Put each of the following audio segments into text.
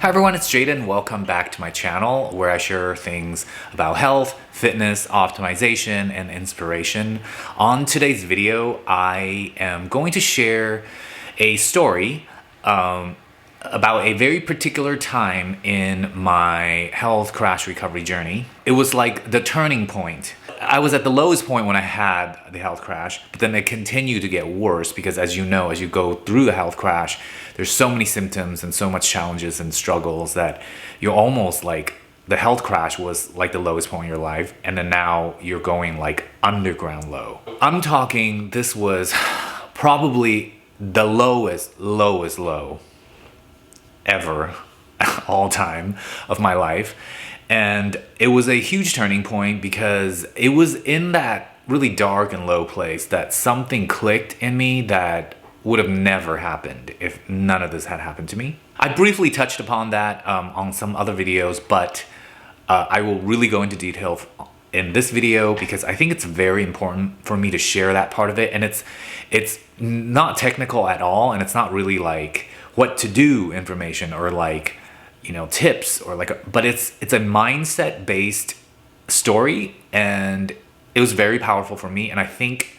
Hi everyone, it's Jaden. Welcome back to my channel where I share things about health, fitness, optimization, and inspiration. On today's video, I am going to share a story about a very particular time in my health crash recovery journey. It was like the turning point. I was at the lowest point when I had the health crash, but then it continued to get worse because, as you know, as you go through the health crash, there's so many symptoms and so much challenges and struggles that you're almost like the health crash was like the lowest point in your life, and then now you're going like underground low. I'm talking, this was probably the lowest low ever all time of my life. And it was a huge turning point because it was in that really dark and low place that something clicked in me that would have never happened if none of this had happened to me. I briefly touched upon that on some other videos, but I will really go into detail in this video because I think it's very important for me to share that part of it. And it's not technical at all, and it's not really like what to do information or like, you know, tips or like, but it's a mindset based story, and it was very powerful for me. And I think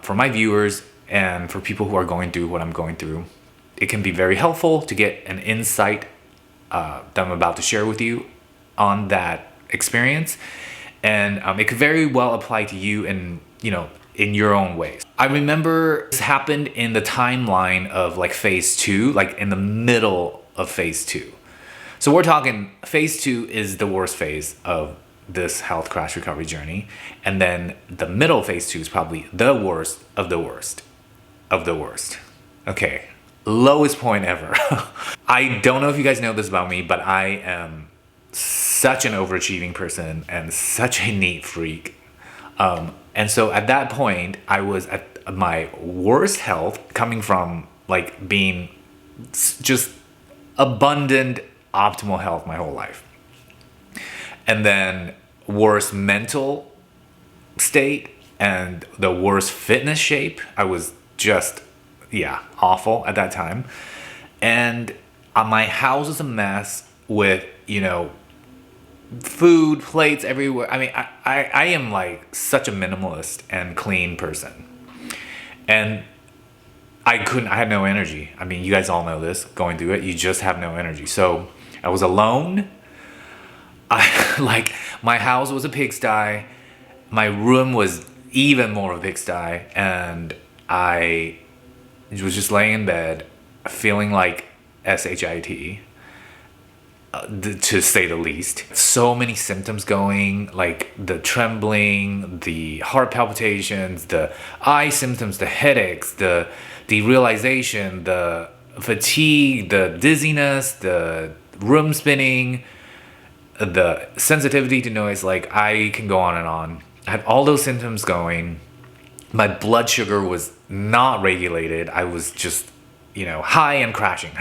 for my viewers and for people who are going through what I'm going through, it can be very helpful to get an insight that I'm about to share with you on that experience. And it could very well apply to you in, you know, in your own ways. I remember this happened in the timeline of like phase 2, like in the middle of phase 2. So we're talking phase 2 is the worst phase of this health crash recovery journey. And then the middle phase 2 is probably the worst of the worst of the worst. Okay, lowest point ever. I don't know if you guys know this about me, but I am such an overachieving person and such a neat freak. And so at that point, I was at my worst health, coming from like being just abundant, optimal health my whole life. And then worst mental state and the worst fitness shape. I was just, yeah, awful at that time. And my house was a mess with, you know, food, plates everywhere. I mean, I am like such a minimalist and clean person. And I had no energy. I mean, you guys all know this, going through it, you just have no energy. So I was alone. Like my house was a pigsty. My room was even more of a pigsty. And I was just laying in bed, feeling like SHIT. To say the least. So many symptoms going, like the trembling, the heart palpitations, the eye symptoms, the headaches, the realization, the fatigue, the dizziness, the room spinning, the sensitivity to noise. Like I can go on and on. I had all those symptoms going. My blood sugar was not regulated. I was just, you know, high and crashing.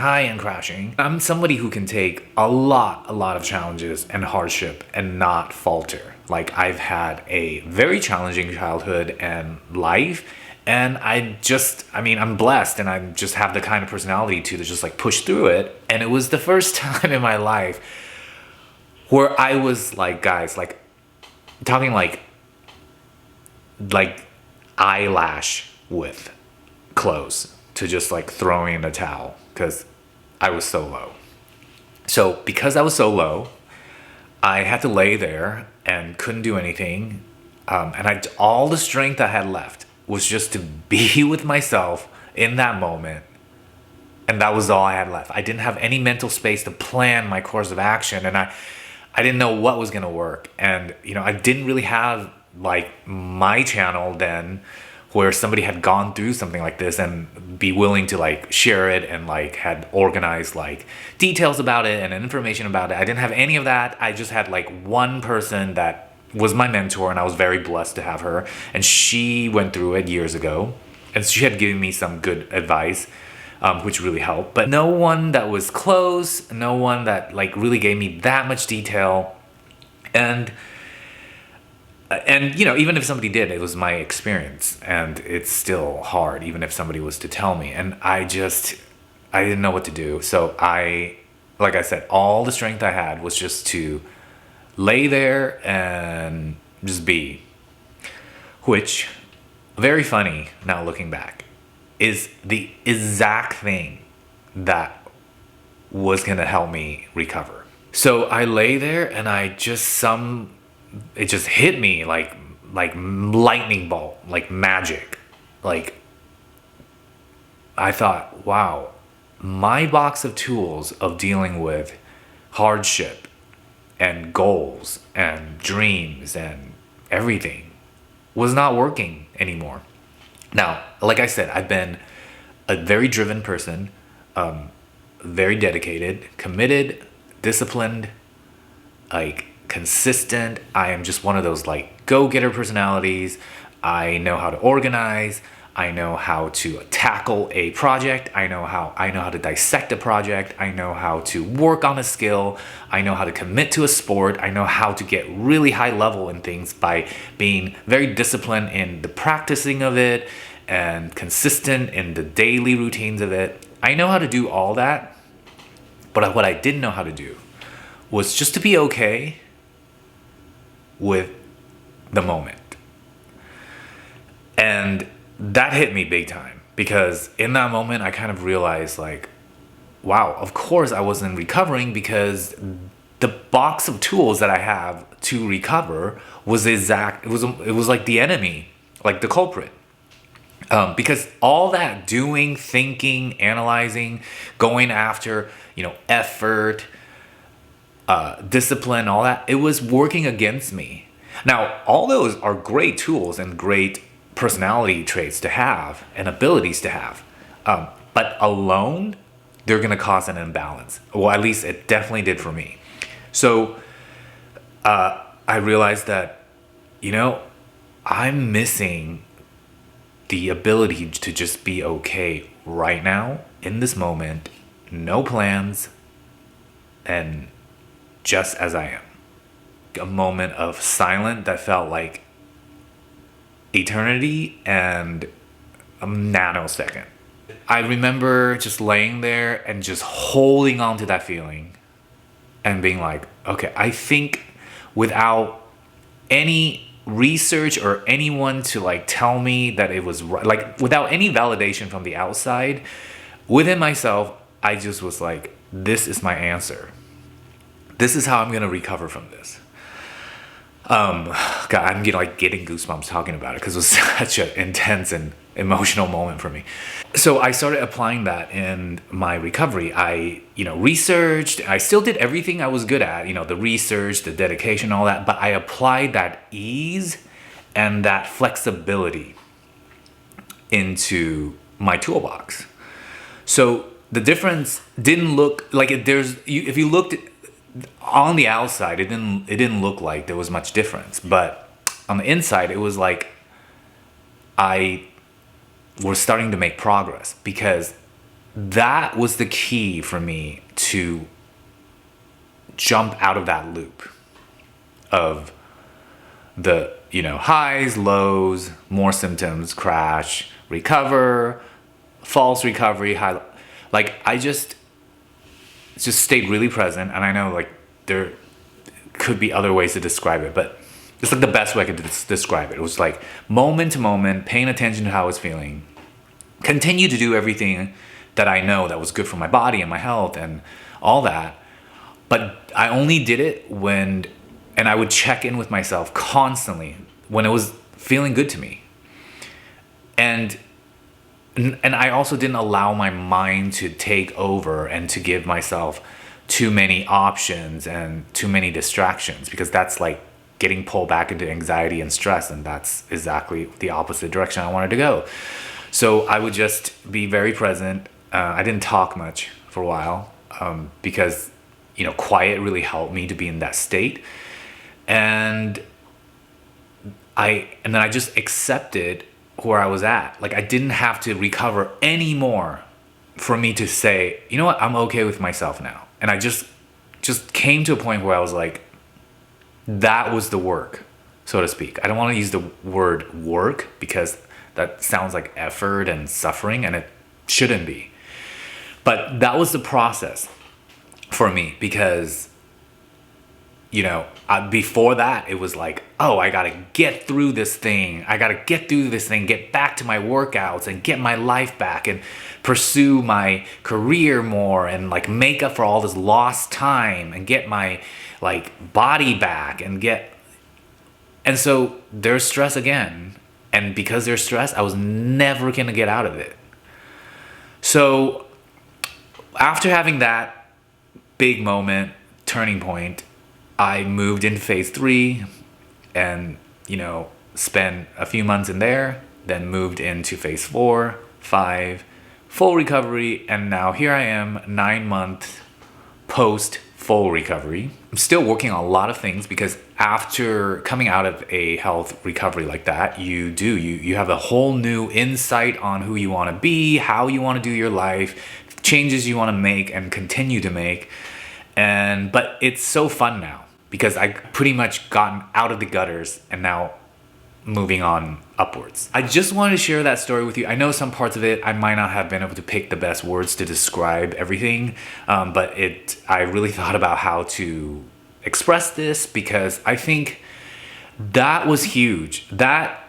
I'm somebody who can take a lot of challenges and hardship and not falter. Like I've had a very challenging childhood and life, and I'm blessed, and I just have the kind of personality to just like push through it. And it was the first time in my life where I was like, guys, like talking like eyelash width close to just like throwing in a towel because I was so low. So because I was so low, I had to lay there and couldn't do anything. And all the strength I had left was just to be with myself in that moment. And that was all I had left. I didn't have any mental space to plan my course of action. And I didn't know what was going to work. And, you know, I didn't really have like my channel then where somebody had gone through something like this and be willing to like share it and like had organized like details about it and information about it. I didn't have any of that. I just had like one person that was my mentor, and I was very blessed to have her. And she went through it years ago, and she had given me some good advice, which really helped. But no one that was close, no one that like really gave me that much detail. And you know, even if somebody did, it was my experience, and it's still hard even if somebody was to tell me. And I didn't know what to do. So I like I said, all the strength I had was just to lay there and just be. Which, very funny now looking back, is the exact thing that was gonna help me recover. So I lay there and it just hit me like lightning bolt, like magic. Like, I thought, wow, my box of tools of dealing with hardship and goals and dreams and everything was not working anymore. Now, like I said, I've been a very driven person, very dedicated, committed, disciplined, like consistent. I am just one of those like go-getter personalities. I know how to organize. I know how to tackle a project. I know how to dissect a project. I know how to work on a skill. I know how to commit to a sport. I know how to get really high level in things by being very disciplined in the practicing of it and consistent in the daily routines of it. I know how to do all that. But what I didn't know how to do was just to be okay with the moment. And that hit me big time, because in that moment I kind of realized like, wow, of course I wasn't recovering, because the box of tools that I have to recover was it was like the enemy, like the culprit. Because all that doing, thinking, analyzing, going after, effort, discipline, all that, it was working against me. Now, all those are great tools and great personality traits to have and abilities to have. But alone, they're going to cause an imbalance. Well, at least it definitely did for me. So I realized that, I'm missing the ability to just be okay right now, in this moment, no plans, and just as I am. A moment of silence that felt like eternity and a nanosecond. I remember just laying there and just holding on to that feeling and being like, okay, I think without any research or anyone to like tell me that it was right, like without any validation from the outside, within myself, I just was like, this is my answer. This is how I'm gonna recover from this. God, I'm getting goosebumps talking about it, because it was such an intense and emotional moment for me. So I started applying that in my recovery. I, researched. I still did everything I was good at, the research, the dedication, all that. But I applied that ease and that flexibility into my toolbox. So the difference didn't look like it. If you looked on the outside, it didn't look like there was much difference, but on the inside, it was like I was starting to make progress, because that was the key for me to jump out of that loop of the highs, lows, more symptoms, crash, recover, false recovery, high. Like I just stayed really present. And I know like there could be other ways to describe it, but it's like the best way I could describe it. It was like moment to moment, paying attention to how I was feeling, continue to do everything that I know that was good for my body and my health and all that. But I only did it and I would check in with myself constantly when it was feeling good to me. And I also didn't allow my mind to take over and to give myself too many options and too many distractions, because that's like getting pulled back into anxiety and stress, and that's exactly the opposite direction I wanted to go. So I would just be very present. I didn't talk much for a while, because quiet really helped me to be in that state. And then I just accepted where I was at. Like I didn't have to recover anymore for me to say, you know what, I'm okay with myself now. And I just came to a point where I was like, that was the work, so to speak. I don't want to use the word work because that sounds like effort and suffering, and it shouldn't be. But that was the process for me, because before that, it was like, oh, I gotta get through this thing. Get back to my workouts and get my life back and pursue my career more and like make up for all this lost time and get my like body back and so there's stress again. And because there's stress, I was never gonna get out of it. So after having that big moment, turning point, I moved into phase 3 and, spent a few months in there, then moved into phase 4, 5, full recovery, and now here I am, 9 months post full recovery. I'm still working on a lot of things because after coming out of a health recovery like that, you have a whole new insight on who you want to be, how you want to do your life, changes you want to make and continue to make. But it's so fun now because I pretty much gotten out of the gutters and now moving on upwards. I just wanted to share that story with you. I know some parts of it I might not have been able to pick the best words to describe everything, but I really thought about how to express this because I think that was huge. That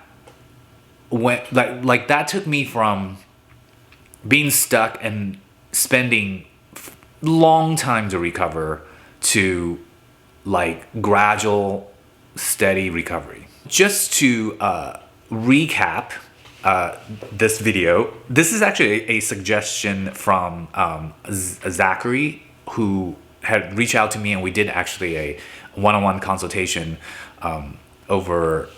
went like that took me from being stuck and spending long time to recover to like gradual, steady recovery. Just to recap this video, this is actually a suggestion from Zachary, who had reached out to me, and we did actually a one-on-one consultation over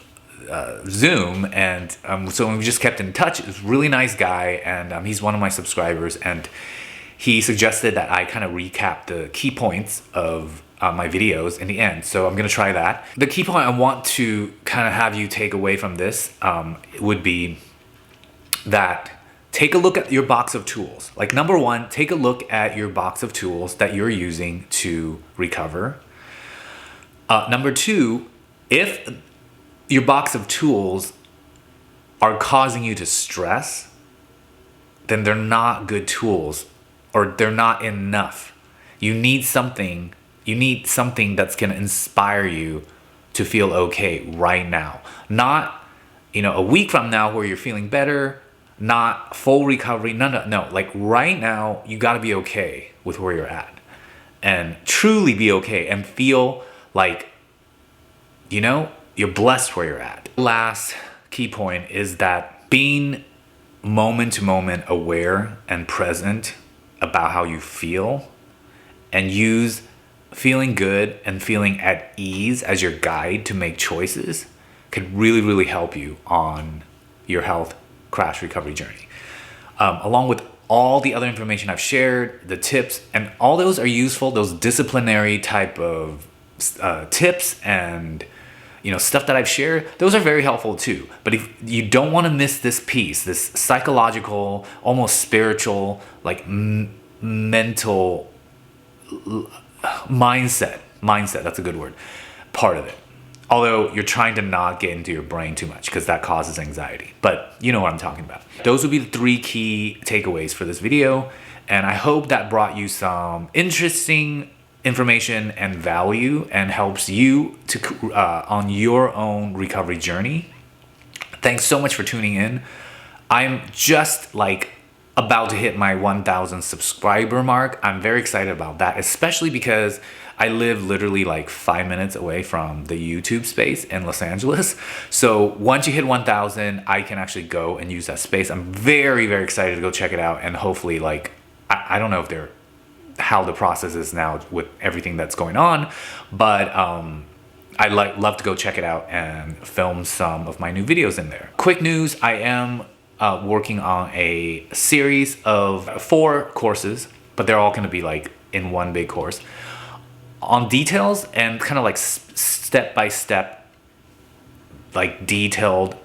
Zoom, and so we just kept in touch. He's a really nice guy, and he's one of my subscribers, and he suggested that I kind of recap the key points of my videos in the end. So I'm gonna try that. The key point I want to kind of have you take away from this would be that take a look at your box of tools. Like number one, take a look at your box of tools that you're using to recover. Number two, if your box of tools are causing you to stress, then they're not good tools, or they're not enough. You need something that's going to inspire you to feel okay right now. Not, a week from now where you're feeling better, not full recovery. No. Like right now, you got to be okay with where you're at and truly be okay and feel like, you're blessed where you're at. Last key point is that being moment to moment aware and present about how you feel, and use feeling good and feeling at ease as your guide to make choices could really, really help you on your health crash recovery journey. Along with all the other information I've shared, the tips, and all those are useful, those disciplinary type of tips and stuff that I've shared, those are very helpful too. But if you don't want to miss this piece, this psychological, almost spiritual, like mental mindset, that's a good word, part of it. Although you're trying to not get into your brain too much because that causes anxiety. But you know what I'm talking about. Those would be the 3 key takeaways for this video. And I hope that brought you some interesting information and value and helps you to on your own recovery journey. Thanks so much for tuning in. I'm just like about to hit my 1,000 subscriber mark. I'm very excited about that, especially because I live literally like 5 minutes away from the YouTube space in Los Angeles. So once you hit 1,000, I can actually go and use that space. I'm very, very excited to go check it out, and hopefully I don't know if they're how the process is now with everything that's going on, but I'd love to go check it out and film some of my new videos in there. Quick news, I am working on a series of 4 courses, but they're all going to be like in one big course on details and kind of like step by step, like detailed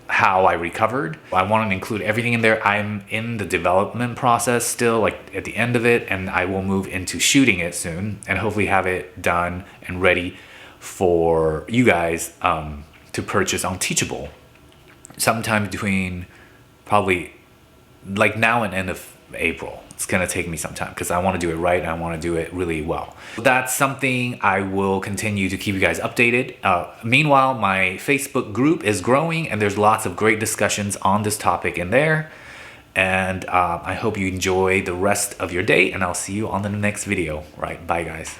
how I recovered. I want to include everything in there. I'm in the development process still, like at the end of it, and I will move into shooting it soon and hopefully have it done and ready for you guys to purchase on Teachable sometime between probably like now and end of April. It's gonna take me some time because I want to do it right and I want to do it really well. That's something I will continue to keep you guys updated. Meanwhile, my Facebook group is growing and there's lots of great discussions on this topic in there. And I hope you enjoy the rest of your day, and I'll see you on the next video. Right, bye guys.